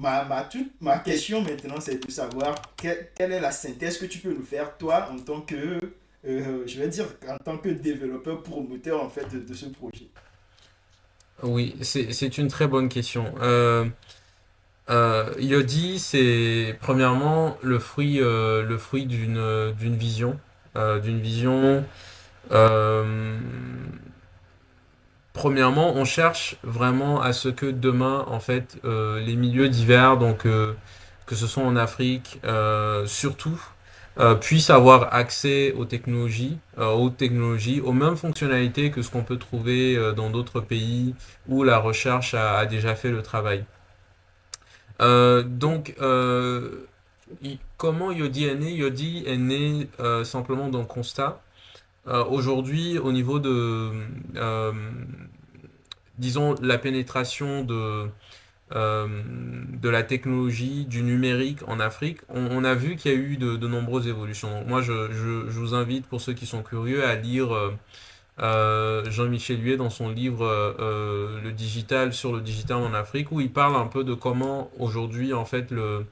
Ma question maintenant, c'est de savoir quelle est la synthèse que tu peux nous faire, toi, en tant que, je vais dire, en tant que développeur promoteur, en fait, de ce projet. Oui, c'est une très bonne question. Yodi, c'est premièrement le fruit d'une vision, d'une vision. euh, Premièrement, on cherche vraiment à ce que demain, en fait, les milieux divers, donc que ce soit en Afrique, surtout, puissent avoir accès aux technologies, aux mêmes fonctionnalités que ce qu'on peut trouver dans d'autres pays où la recherche a déjà fait le travail. Donc, comment Yodi est né? Yodi est né simplement d'un constat. Aujourd'hui, au niveau euh, disons, la pénétration de la technologie, du numérique en Afrique, on a vu qu'il y a eu de nombreuses évolutions. Donc moi, je vous invite, pour ceux qui sont curieux, à lire Jean-Michel Huet dans son livre Le digital sur le digital en Afrique, où il parle un peu de comment aujourd'hui, en fait, le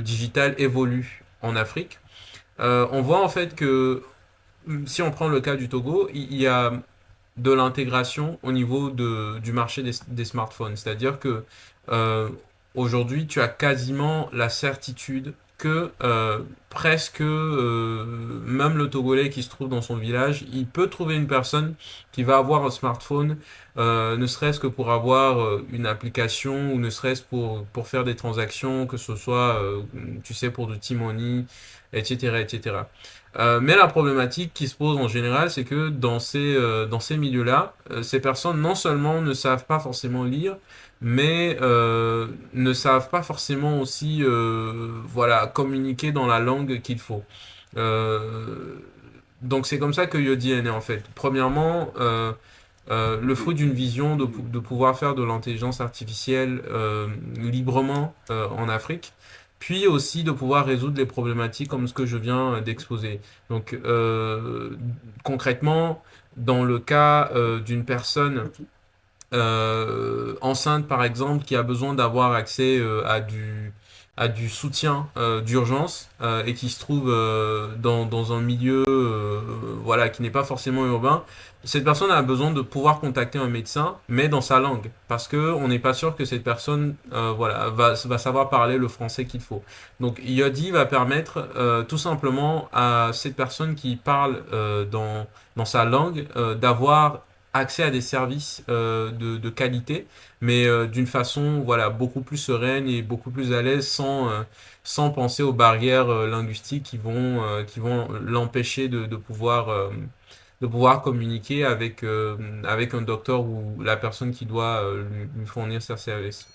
digital évolue en Afrique. On voit en fait que si on prend le cas du Togo, il y a de l'intégration au niveau du marché des smartphones. C'est-à-dire que euh, aujourd'hui, tu as quasiment la certitude que presque même le Togolais qui se trouve dans son village, il peut trouver une personne qui va avoir un smartphone, ne serait-ce que pour avoir une application ou ne serait-ce pour faire des transactions, que ce soit, tu sais, pour du T-Money, etc., etc. Mais la problématique qui se pose en général, c'est que dans ces milieux-là, ces personnes non seulement ne savent pas forcément lire, mais ne savent pas forcément aussi voilà, communiquer dans la langue qu'il faut. Euh, donc c'est comme ça que Yodi est né en fait. Premièrement, le fruit d'une vision de pouvoir faire de l'intelligence artificielle librement en Afrique, puis aussi de pouvoir résoudre les problématiques comme ce que je viens d'exposer. Donc concrètement, dans le cas d'une personne enceinte par exemple qui a besoin d'avoir accès à du soutien d'urgence et qui se trouve dans un milieu voilà qui n'est pas forcément urbain, cette personne a besoin de pouvoir contacter un médecin mais dans sa langue parce que on n'est pas sûr que cette personne voilà va savoir parler le français qu'il faut. Donc Yodi va permettre tout simplement à cette personne qui parle dans sa langue d'avoir accès à des services de qualité, mais d'une façon voilà beaucoup plus sereine et beaucoup plus à l'aise sans penser aux barrières linguistiques qui vont l'empêcher de pouvoir communiquer avec un docteur ou la personne qui doit lui fournir ses services.